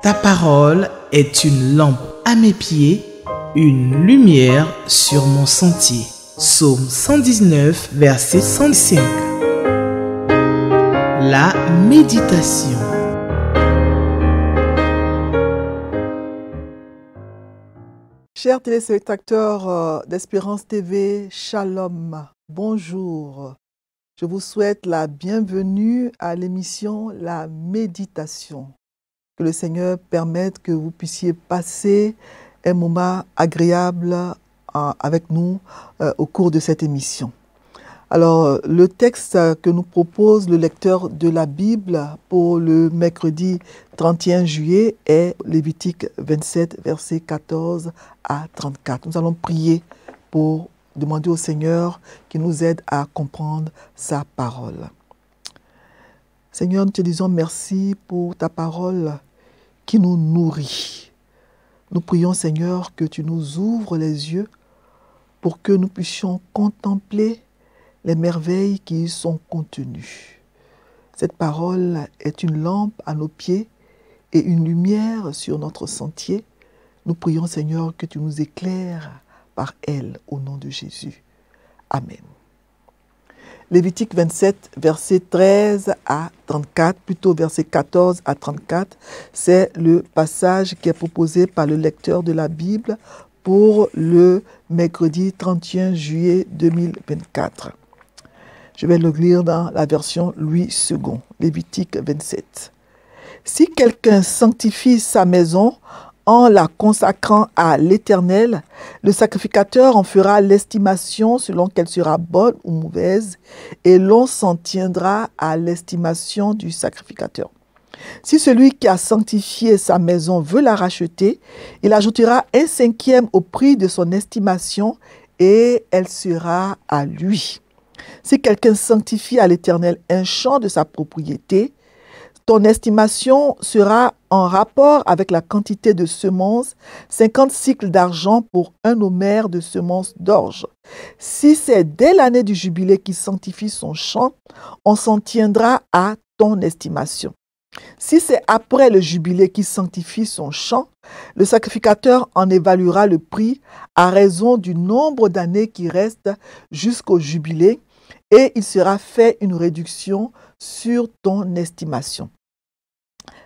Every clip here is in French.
Ta parole est une lampe à mes pieds, une lumière sur mon sentier. Psaume 119, verset 105. La méditation. Chers téléspectateurs d'Espérance TV, Shalom, bonjour. Je vous souhaite la bienvenue à l'émission La Méditation. Que le Seigneur permette que vous puissiez passer un moment agréable avec nous au cours de cette émission. Alors, le texte que nous propose le lecteur de la Bible pour le mercredi 31 juillet est Lévitique 27, versets 14 à 34. Nous allons prier pour demander au Seigneur qu'il nous aide à comprendre sa parole. Seigneur, nous te disons merci pour ta parole qui nous nourrit. Nous prions, Seigneur, que tu nous ouvres les yeux pour que nous puissions contempler les merveilles qui y sont contenues. Cette parole est une lampe à nos pieds et une lumière sur notre sentier. Nous prions, Seigneur, que tu nous éclaires par elle, au nom de Jésus. Amen. Lévitique 27, versets 13 à 34, plutôt versets 14 à 34, c'est le passage qui est proposé par le lecteur de la Bible pour le mercredi 31 juillet 2024. Je vais le lire dans la version Louis II, Lévitique 27. Si quelqu'un sanctifie sa maison en la consacrant à l'Éternel, le sacrificateur en fera l'estimation selon qu'elle sera bonne ou mauvaise, et l'on s'en tiendra à l'estimation du sacrificateur. Si celui qui a sanctifié sa maison veut la racheter, il ajoutera 1/5 au prix de son estimation, et elle sera à lui. Si quelqu'un sanctifie à l'Éternel un champ de sa propriété, ton estimation sera en rapport avec la quantité de semences, 50 cycles d'argent pour un homère de semences d'orge. Si c'est dès l'année du jubilé qu'il sanctifie son champ, on s'en tiendra à ton estimation. Si c'est après le jubilé qu'il sanctifie son champ, le sacrificateur en évaluera le prix à raison du nombre d'années qui restent jusqu'au jubilé, et il sera fait une réduction sur ton estimation.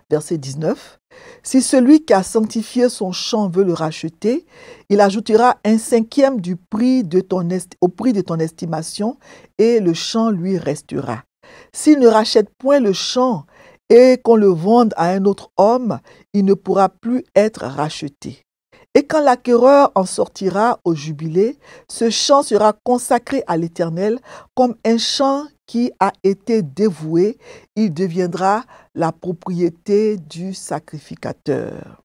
Verset 19. Si celui qui a sanctifié son champ veut le racheter, il ajoutera 1/5 du prix au prix de ton estimation, et le champ lui restera. S'il ne rachète point le champ et qu'on le vende à un autre homme, il ne pourra plus être racheté. Et quand l'acquéreur en sortira au jubilé, ce champ sera consacré à l'Éternel comme un champ qui a été dévoué. Il deviendra la propriété du sacrificateur.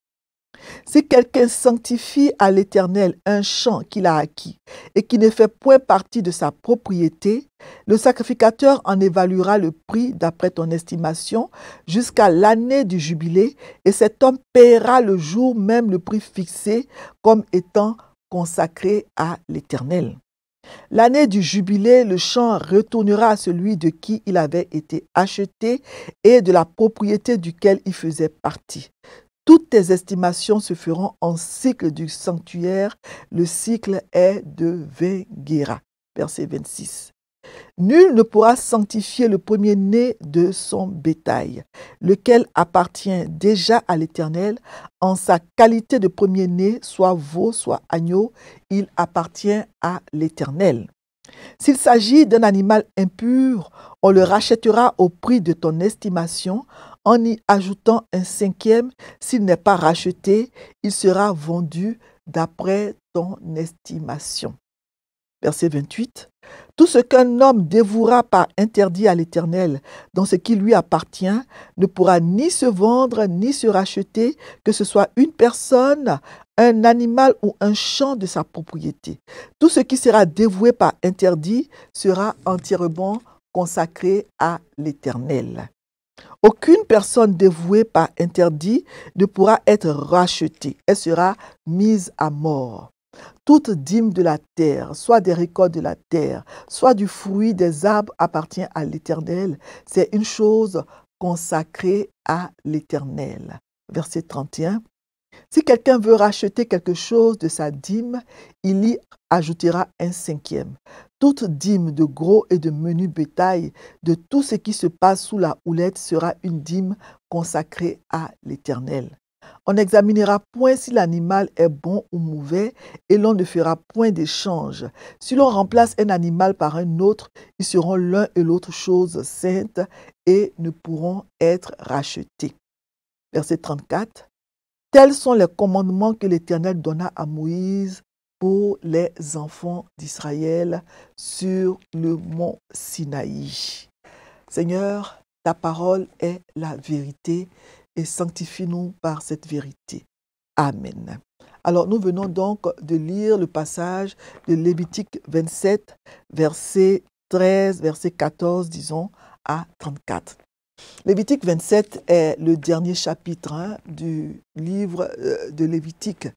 Si quelqu'un sanctifie à l'Éternel un champ qu'il a acquis et qui ne fait point partie de sa propriété, le sacrificateur en évaluera le prix d'après ton estimation jusqu'à l'année du jubilé, et cet homme paiera le jour même le prix fixé comme étant consacré à l'Éternel. L'année du jubilé, le champ retournera à celui de qui il avait été acheté et de la propriété duquel il faisait partie. Toutes tes estimations se feront en cycle du sanctuaire. Le cycle est de 20 guéras. Verset 26. Nul ne pourra sanctifier le premier-né de son bétail, lequel appartient déjà à l'Éternel. En sa qualité de premier-né, soit veau, soit agneau, il appartient à l'Éternel. S'il s'agit d'un animal impur, on le rachètera au prix de ton estimation, en y ajoutant 1/5. S'il n'est pas racheté, il sera vendu d'après ton estimation. Verset 28. Tout ce qu'un homme dévouera par interdit à l'Éternel dans ce qui lui appartient ne pourra ni se vendre ni se racheter, que ce soit une personne, un animal ou un champ de sa propriété. Tout ce qui sera dévoué par interdit sera entièrement consacré à l'Éternel. Aucune personne dévouée par interdit ne pourra être rachetée. Elle sera mise à mort. Toute dîme de la terre, soit des récoltes de la terre, soit du fruit des arbres appartient à l'Éternel. C'est une chose consacrée à l'Éternel. verset 31. Si quelqu'un veut racheter quelque chose de sa dîme, il y ajoutera un cinquième. Toute dîme de gros et de menu bétail, de tout ce qui se passe sous la houlette, sera une dîme consacrée à l'Éternel. On n'examinera point si l'animal est bon ou mauvais, et l'on ne fera point d'échange. Si l'on remplace un animal par un autre, ils seront l'un et l'autre chose sainte et ne pourront être rachetés. Verset 34. Tels sont les commandements que l'Éternel donna à Moïse pour les enfants d'Israël sur le mont Sinaï. Seigneur, ta parole est la vérité et sanctifie-nous par cette vérité. Amen. Alors nous venons donc de lire le passage de Lévitique 27, verset 13, verset 14, disons, à 34. Lévitique 27 est le dernier chapitre du livre de Lévitique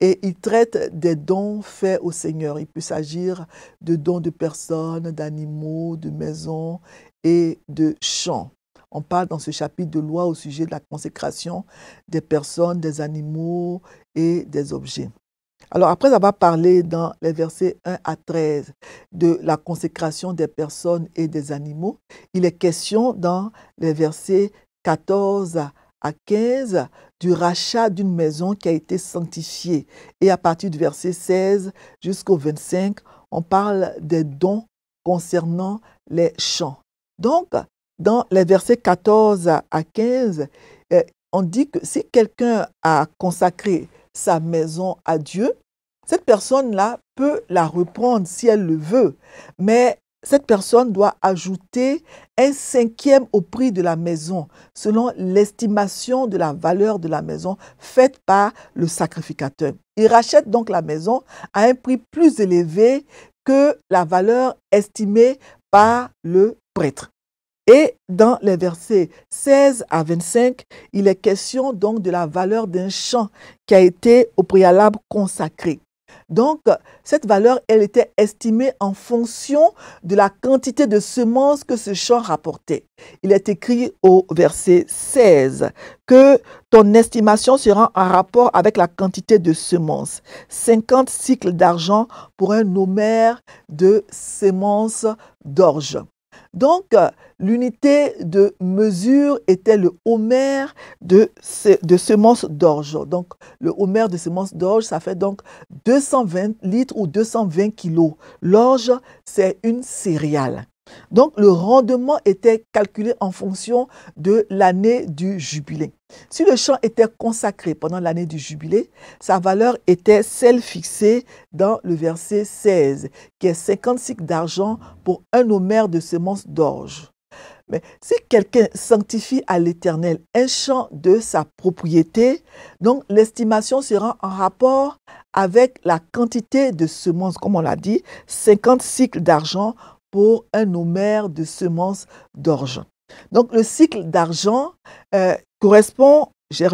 et il traite des dons faits au Seigneur. Il peut s'agir de dons de personnes, d'animaux, de maisons et de champs. On parle dans ce chapitre de loi au sujet de la consécration des personnes, des animaux et des objets. Alors, après avoir parlé dans les versets 1 à 13 de la consécration des personnes et des animaux, il est question dans les versets 14 à 15 du rachat d'une maison qui a été sanctifiée. Et à partir du verset 16 jusqu'au 25, on parle des dons concernant les champs. Donc, dans les versets 14 à 15, on dit que si quelqu'un a consacré sa maison à Dieu, cette personne-là peut la reprendre si elle le veut, mais cette personne doit ajouter un cinquième au prix de la maison, selon l'estimation de la valeur de la maison faite par le sacrificateur. Il rachète donc la maison à un prix plus élevé que la valeur estimée par le prêtre. Et dans les versets 16 à 25, il est question donc de la valeur d'un champ qui a été au préalable consacré. Donc, cette valeur, elle était estimée en fonction de la quantité de semences que ce champ rapportait. Il est écrit au verset 16 que ton estimation sera en rapport avec la quantité de semences. 50 cycles d'argent pour un homère de semences d'orge. Donc, l'unité de mesure était le homère de semences d'orge. Donc, le homère de semences d'orge, ça fait donc 220 litres ou 220 kilos. L'orge, c'est une céréale. Donc, le rendement était calculé en fonction de l'année du jubilé. Si le champ était consacré pendant l'année du jubilé, sa valeur était celle fixée dans le verset 16, qui est 50 cycles d'argent pour un homère de semences d'orge. Mais si quelqu'un sanctifie à l'Éternel un champ de sa propriété, donc l'estimation sera en rapport avec la quantité de semences, comme on l'a dit, 50 cycles d'argent pour un homère de semences d'orge. Donc, le cycle d'argent correspond, j'ai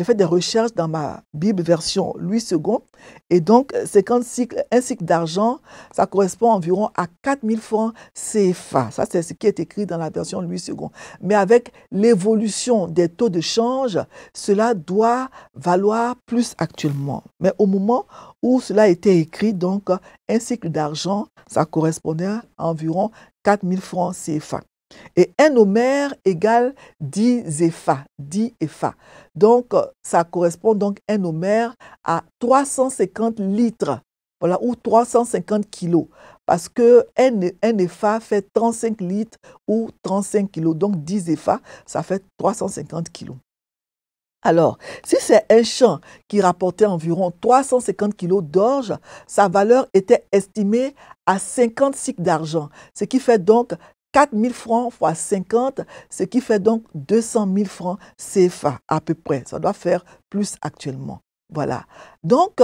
fait des recherches dans ma Bible version Louis II, et donc 50 cycles, un cycle d'argent, ça correspond environ à 4000 francs CFA. Ça, c'est ce qui est écrit dans la version Louis II. Mais avec l'évolution des taux de change, cela doit valoir plus actuellement. Mais au moment où cela a été écrit, donc un cycle d'argent, ça correspondait à environ 4000 francs CFA. Et un homère égale 10 épha, 10 épha. Donc, ça correspond donc un homère à 350 litres, voilà, ou 350 kilos. Parce que un épha fait 35 litres ou 35 kilos. Donc, 10 épha, ça fait 350 kilos. Alors, si c'est un champ qui rapportait environ 350 kilos d'orge, sa valeur était estimée à 50 cycles d'argent, ce qui fait donc 4000 francs fois 50, ce qui fait donc 200 000 francs CFA à peu près. Ça doit faire plus actuellement. Voilà. Donc,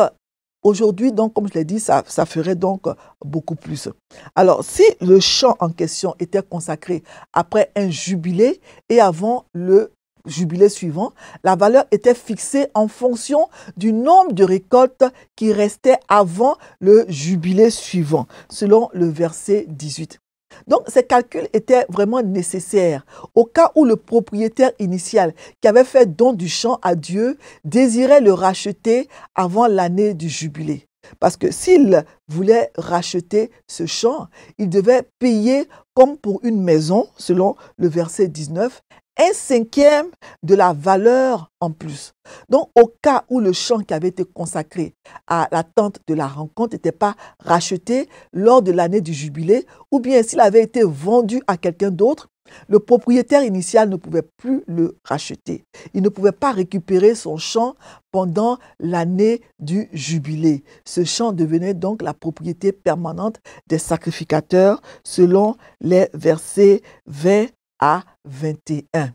aujourd'hui, donc, comme je l'ai dit, ça ferait donc beaucoup plus. Alors, si le champ en question était consacré après un jubilé et avant le jubilé suivant, la valeur était fixée en fonction du nombre de récoltes qui restaient avant le jubilé suivant, selon le verset 18. Donc, ces calculs étaient vraiment nécessaires au cas où le propriétaire initial qui avait fait don du champ à Dieu désirait le racheter avant l'année du jubilé. Parce que s'il voulait racheter ce champ, il devait payer comme pour une maison, selon le verset 19, un cinquième de la valeur en plus. Donc, au cas où le champ qui avait été consacré à la tente de la rencontre n'était pas racheté lors de l'année du jubilé, ou bien s'il avait été vendu à quelqu'un d'autre, le propriétaire initial ne pouvait plus le racheter. Il ne pouvait pas récupérer son champ pendant l'année du jubilé. Ce champ devenait donc la propriété permanente des sacrificateurs selon les versets 20 à 21.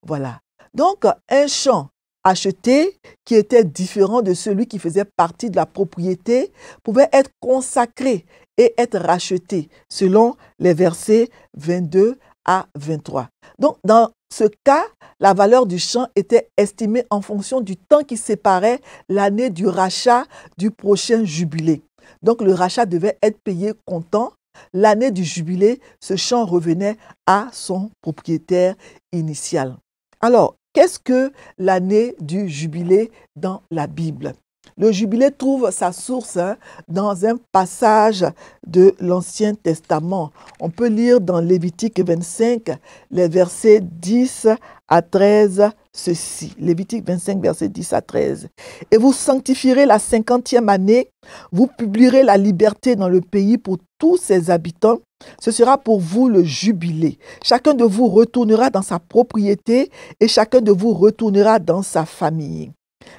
Voilà. Donc, un champ acheté qui était différent de celui qui faisait partie de la propriété pouvait être consacré et être racheté selon les versets 22 à 23. Donc, dans ce cas, la valeur du champ était estimée en fonction du temps qui séparait l'année du rachat du prochain jubilé. Donc, le rachat devait être payé comptant. L'année du jubilé, ce champ revenait à son propriétaire initial. Alors, qu'est-ce que l'année du jubilé dans la Bible? Le jubilé trouve sa source dans un passage de l'Ancien Testament. On peut lire dans Lévitique 25, les versets 10 à 13, ceci. Lévitique 25, versets 10 à 13. « Et vous sanctifierez la 50e année, vous publierez la liberté dans le pays pour tous ses habitants. Ce sera pour vous le jubilé. Chacun de vous retournera dans sa propriété et chacun de vous retournera dans sa famille.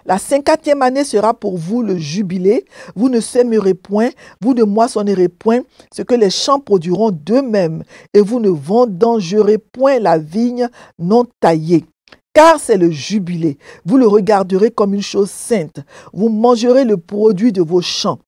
La 50e année sera pour vous le jubilé. Vous ne sèmerez point, vous ne moissonnerez point ce que les champs produiront d'eux-mêmes, et vous ne vendangerez point la vigne non taillée. Car c'est le jubilé. Vous le regarderez comme une chose sainte. Vous mangerez le produit de vos champs.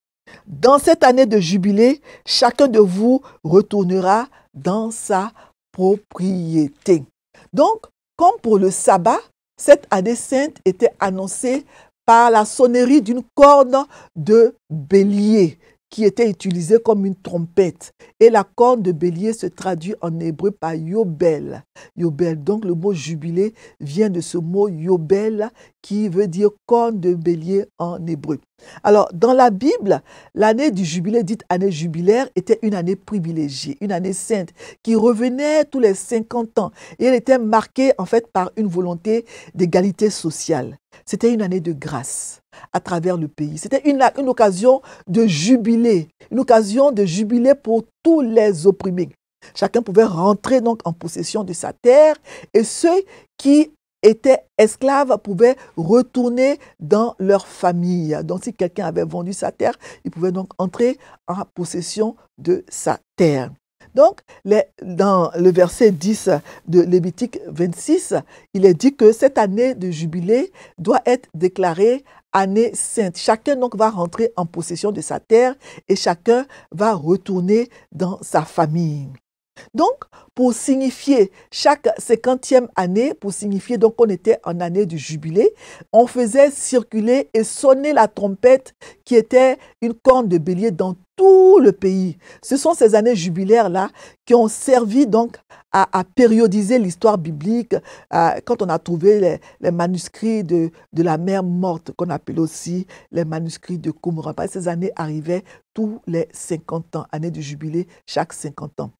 Dans cette année de jubilé, chacun de vous retournera dans sa propriété. » Donc, comme pour le sabbat, cette année sainte était annoncée par la sonnerie d'une corne de bélier qui était utilisée comme une trompette. Et la corne de bélier se traduit en hébreu par yobel. Yobel, donc le mot jubilé vient de ce mot yobel qui veut dire corne de bélier en hébreu. Alors, dans la Bible, l'année du jubilé, dite année jubilaire, était une année privilégiée, une année sainte, qui revenait tous les 50 ans. Et elle était marquée, en fait, par une volonté d'égalité sociale. C'était une année de grâce à travers le pays. C'était une occasion de jubilé, une occasion de jubilé pour tous les opprimés. Chacun pouvait rentrer donc en possession de sa terre, et ceux qui étaient esclaves pouvaient retourner dans leur famille. Donc, si quelqu'un avait vendu sa terre, il pouvait donc entrer en possession de sa terre. Donc, dans le verset 10 de Lévitique 26, il est dit que cette année de jubilé doit être déclarée année sainte. Chacun donc va rentrer en possession de sa terre et chacun va retourner dans sa famille. Donc, pour signifier chaque 50e année, pour signifier donc qu'on était en année du jubilé, on faisait circuler et sonner la trompette qui était une corne de bélier dans tout le pays. Ce sont ces années jubilaires-là qui ont servi donc à périodiser l'histoire biblique. Quand on a trouvé les manuscrits de la mer morte, qu'on appelle aussi les manuscrits de Qumran. Ces années arrivaient tous les 50 ans, année du jubilé, chaque 50 ans.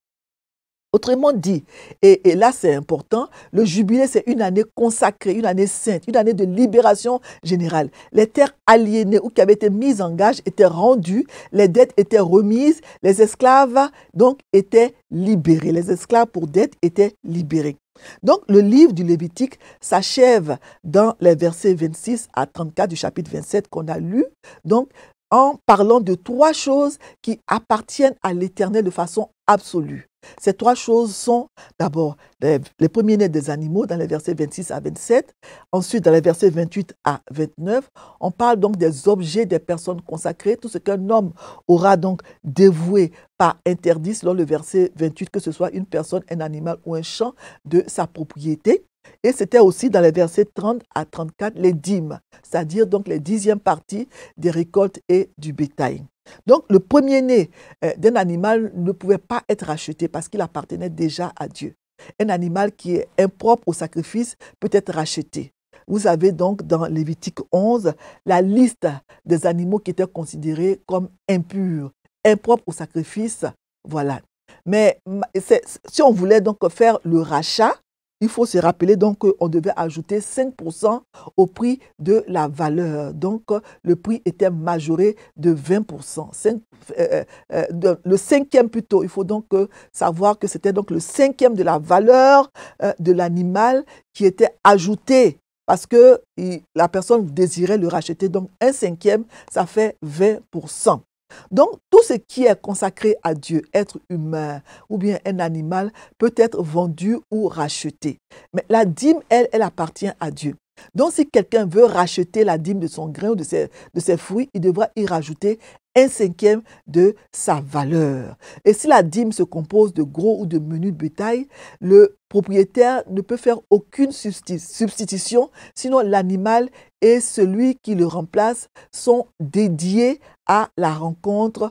Autrement dit, et là c'est important, le jubilé c'est une année consacrée, une année sainte, une année de libération générale. Les terres aliénées ou qui avaient été mises en gage étaient rendues, les dettes étaient remises, les esclaves donc étaient libérés. Les esclaves pour dette étaient libérés. Donc le livre du Lévitique s'achève dans les versets 26 à 34 du chapitre 27 qu'on a lu, donc en parlant de trois choses qui appartiennent à l'Éternel de façon absolue. Ces trois choses sont d'abord les premiers-nés des animaux dans les versets 26 à 27. Ensuite, dans les versets 28 à 29, on parle donc des objets des personnes consacrées, tout ce qu'un homme aura donc dévoué par interdit, selon le verset 28, que ce soit une personne, un animal ou un champ de sa propriété. Et c'était aussi dans les versets 30 à 34 les dîmes, c'est-à-dire donc les 10e parties des récoltes et du bétail. Donc le premier-né d'un animal ne pouvait pas être racheté parce qu'il appartenait déjà à Dieu. Un animal qui est impropre au sacrifice peut être racheté. Vous avez donc dans Lévitique 11 la liste des animaux qui étaient considérés comme impurs, impropres au sacrifice. Voilà. Mais si on voulait donc faire le rachat, il faut se rappeler donc qu'on devait ajouter 5% au prix de la valeur. Donc, le prix était majoré de 20%. Le cinquième plutôt, il faut donc savoir que c'était donc le cinquième de la valeur de l'animal qui était ajouté parce que la personne désirait le racheter. Donc, un cinquième, ça fait 20%. Donc, tout ce qui est consacré à Dieu, être humain ou bien un animal, peut être vendu ou racheté. Mais la dîme, elle appartient à Dieu. Donc, si quelqu'un veut racheter la dîme de son grain ou de ses fruits, il devra y rajouter un cinquième de sa valeur. Et si la dîme se compose de gros ou de menus de bétail, le propriétaire ne peut faire aucune substitution, sinon l'animal et celui qui le remplace sont dédiés à la rencontre,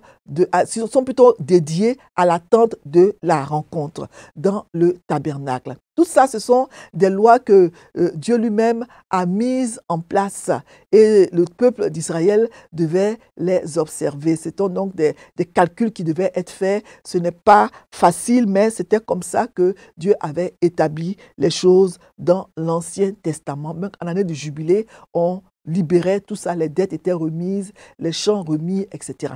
sont plutôt dédiés à l'attente de la rencontre dans le tabernacle. Tout ça, ce sont des lois que Dieu lui-même a mises en place et le peuple d'Israël devait les observer. C'était donc des calculs qui devaient être faits. Ce n'est pas facile, mais c'était comme ça que Dieu avait établi les choses dans l'Ancien Testament. Même en année de jubilé, on libérait tout ça, les dettes étaient remises, les champs remis, etc.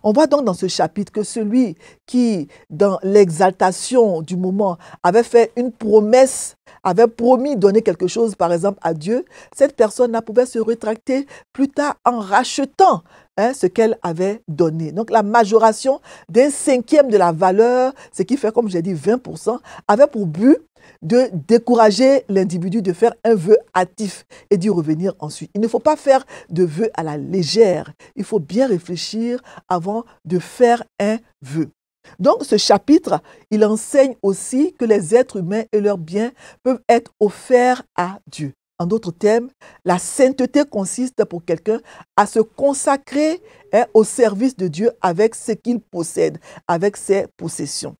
On voit donc dans ce chapitre que celui qui, dans l'exaltation du moment, avait fait une promesse, avait promis donner quelque chose, par exemple, à Dieu, cette personne-là pouvait se rétracter plus tard en rachetant ce qu'elle avait donné. Donc la majoration d'un cinquième de la valeur, ce qui fait, comme j'ai dit, 20%, avait pour but de décourager l'individu de faire un vœu hâtif et d'y revenir ensuite. Il ne faut pas faire de vœu à la légère. Il faut bien réfléchir avant de faire un vœu. Donc ce chapitre, il enseigne aussi que les êtres humains et leurs biens peuvent être offerts à Dieu. En d'autres termes, la sainteté consiste pour quelqu'un à se consacrer au service de Dieu avec ce qu'il possède, avec ses possessions.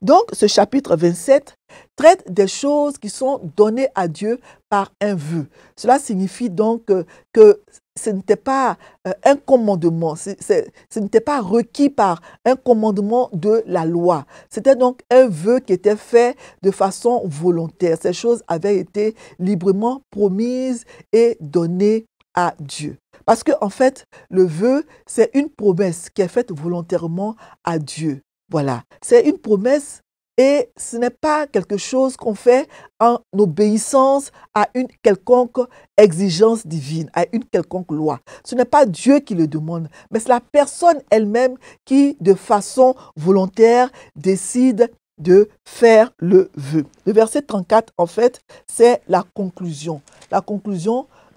Donc, ce chapitre 27 traite des choses qui sont données à Dieu par un vœu. Cela signifie donc que ce n'était pas un commandement, ce n'était pas requis par un commandement de la loi. C'était donc un vœu qui était fait de façon volontaire. Ces choses avaient été librement promises et données à Dieu. Parce qu'en fait, le vœu, c'est une promesse qui est faite volontairement à Dieu. Voilà, c'est une promesse et ce n'est pas quelque chose qu'on fait en obéissance à une quelconque exigence divine, à une quelconque loi. Ce n'est pas Dieu qui le demande, mais c'est la personne elle-même qui, de façon volontaire, décide de faire le vœu. Le verset 34, en fait, c'est la conclusion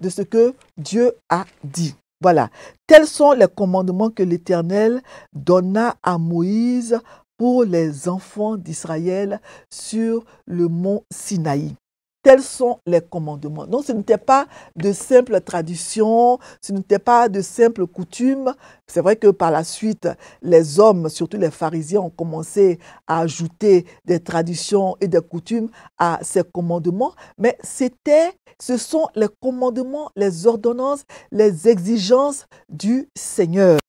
de ce que Dieu a dit. Voilà, tels sont les commandements que l'Éternel donna à Moïse pour les enfants d'Israël sur le mont Sinaï. Tels sont les commandements. Donc, ce n'était pas de simples traditions, ce n'était pas de simples coutumes. C'est vrai que par la suite, les hommes, surtout les pharisiens, ont commencé à ajouter des traditions et des coutumes à ces commandements, mais ce sont les commandements, les ordonnances, les exigences du Seigneur.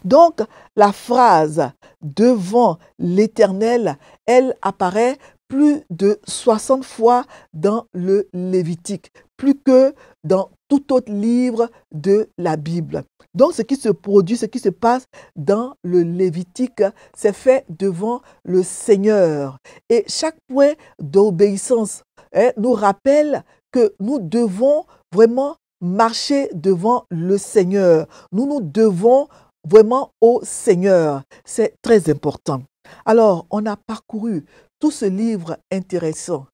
Donc, la phrase « devant l'Éternel », elle apparaît plus de 60 fois dans le Lévitique, plus que dans tout autre livre de la Bible. Donc, ce qui se produit, ce qui se passe dans le Lévitique, c'est fait devant le Seigneur. Et chaque point d'obéissance nous rappelle que nous devons vraiment marcher devant le Seigneur. Nous devons vraiment au Seigneur. C'est très important. Alors, on a parcouru tout ce livre intéressant.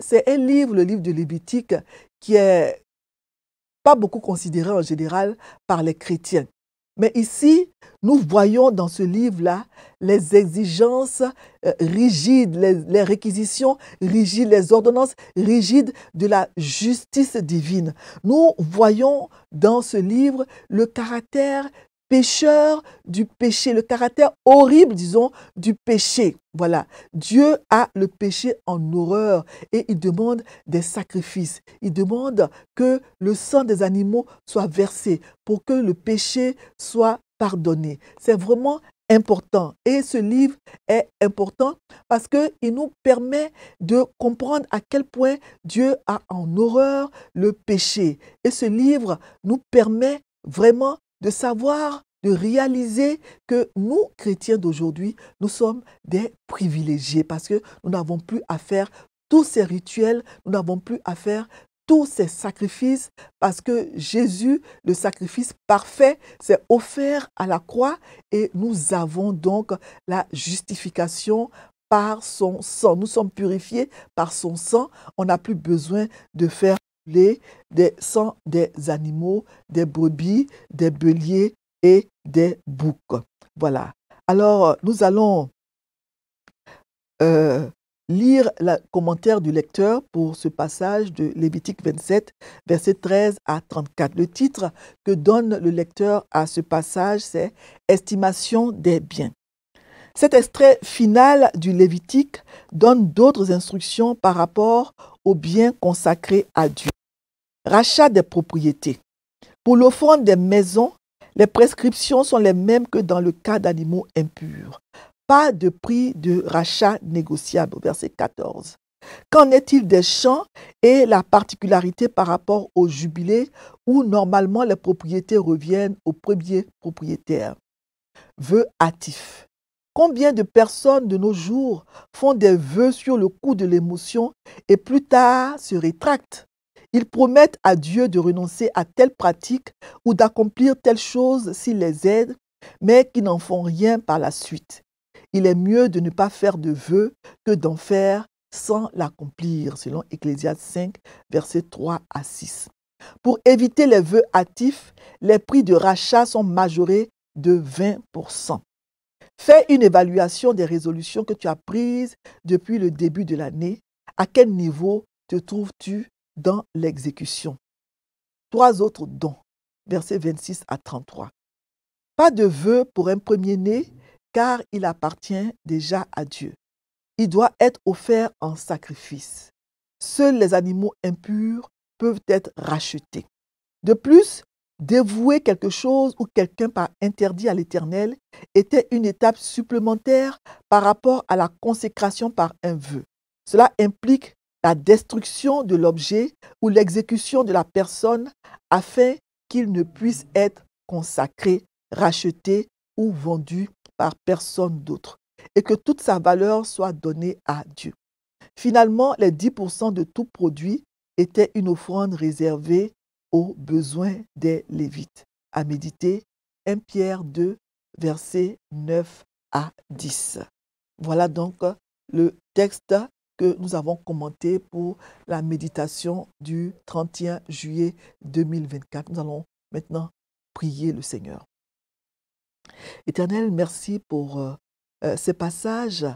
C'est un livre, le livre de Lévitique, qui est pas beaucoup considéré en général par les chrétiens. Mais ici, nous voyons dans ce livre-là les exigences rigides, les réquisitions rigides, les ordonnances rigides de la justice divine. Nous voyons dans ce livre le caractère pécheur du péché, le caractère horrible, disons, du péché. Voilà, Dieu a le péché en horreur et il demande des sacrifices. Il demande que le sang des animaux soit versé pour que le péché soit pardonné. C'est vraiment important. Et ce livre est important parce qu'il nous permet de comprendre à quel point Dieu a en horreur le péché. Et ce livre nous permet vraiment de savoir, de réaliser que nous, chrétiens d'aujourd'hui, nous sommes des privilégiés parce que nous n'avons plus à faire tous ces rituels, nous n'avons plus à faire tous ces sacrifices parce que Jésus, le sacrifice parfait, s'est offert à la croix et nous avons donc la justification par son sang. Nous sommes purifiés par son sang. On n'a plus besoin de faire des sangs des animaux, des brebis, des béliers et des boucs. Voilà. Alors, nous allons lire le commentaire du lecteur pour ce passage de Lévitique 27, versets 13 à 34. Le titre que donne le lecteur à ce passage, c'est « Estimation des biens ». Cet extrait final du Lévitique donne d'autres instructions par rapport aux biens consacrés à Dieu. Rachat des propriétés. Pour l'offrande des maisons, les prescriptions sont les mêmes que dans le cas d'animaux impurs. Pas de prix de rachat négociable, verset 14. Qu'en est-il des champs et la particularité par rapport au jubilé où normalement les propriétés reviennent au premier propriétaire? Vœux hâtifs. Combien de personnes de nos jours font des vœux sur le coup de l'émotion et plus tard se rétractent? Ils promettent à Dieu de renoncer à telle pratique ou d'accomplir telle chose s'il les aide, mais qui n'en font rien par la suite. Il est mieux de ne pas faire de vœux que d'en faire sans l'accomplir, selon Ecclésiaste 5, versets 3 à 6. Pour éviter les vœux hâtifs, les prix de rachat sont majorés de 20%. Fais une évaluation des résolutions que tu as prises depuis le début de l'année. À quel niveau te trouves-tu dans l'exécution? 3 autres dons, versets 26 à 33. Pas de vœu pour un premier-né, car il appartient déjà à Dieu. Il doit être offert en sacrifice. Seuls les animaux impurs peuvent être rachetés. De plus, dévouer quelque chose ou quelqu'un par interdit à l'Éternel était une étape supplémentaire par rapport à la consécration par un vœu. Cela implique la destruction de l'objet ou l'exécution de la personne afin qu'il ne puisse être consacré, racheté ou vendu par personne d'autre et que toute sa valeur soit donnée à Dieu. Finalement, les 10% de tout produit étaient une offrande réservée aux besoins des Lévites. À méditer, 1 Pierre 2, versets 9 à 10. Voilà donc le texte que nous avons commenté pour la méditation du 31 juillet 2024. Nous allons maintenant prier le Seigneur. Éternel, merci pour ces passages.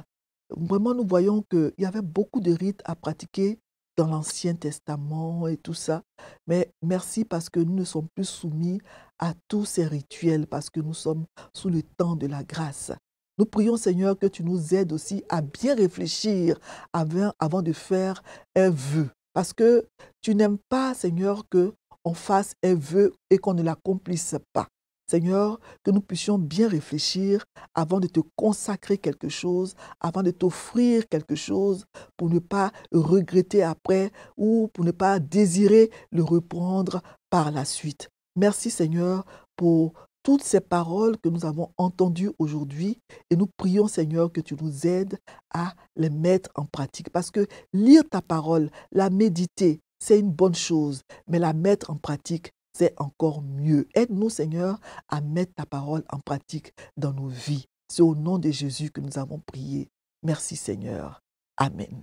Vraiment, nous voyons qu'il y avait beaucoup de rites à pratiquer dans l'Ancien Testament et tout ça. Mais merci parce que nous ne sommes plus soumis à tous ces rituels, parce que nous sommes sous le temps de la grâce. Nous prions, Seigneur, que tu nous aides aussi à bien réfléchir avant de faire un vœu. Parce que tu n'aimes pas, Seigneur, qu'on fasse un vœu et qu'on ne l'accomplisse pas. Seigneur, que nous puissions bien réfléchir avant de te consacrer quelque chose, avant de t'offrir quelque chose, pour ne pas regretter après ou pour ne pas désirer le reprendre par la suite. Merci Seigneur pour toutes ces paroles que nous avons entendues aujourd'hui et nous prions Seigneur que tu nous aides à les mettre en pratique. Parce que lire ta parole, la méditer, c'est une bonne chose, mais la mettre en pratique, c'est encore mieux. Aide-nous, Seigneur, à mettre ta parole en pratique dans nos vies. C'est au nom de Jésus que nous avons prié. Merci, Seigneur. Amen.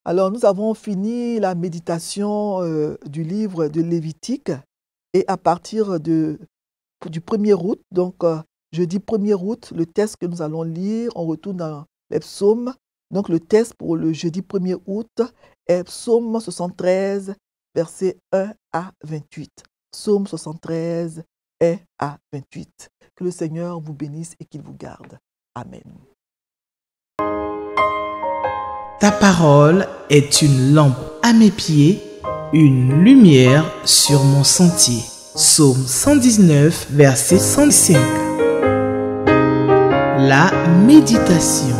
Alors, nous avons fini la méditation du livre de Lévitique Et à partir du 1er août, donc jeudi 1er août, le texte que nous allons lire, on retourne dans les psaumes. Donc le texte pour le jeudi 1er août est psaume 73, versets 1 à 28. Psaume 73, 1 à 28. Que le Seigneur vous bénisse et qu'il vous garde. Amen. Ta parole est une lampe à mes pieds, une lumière sur mon sentier. Psaume 119, verset 105. La méditation.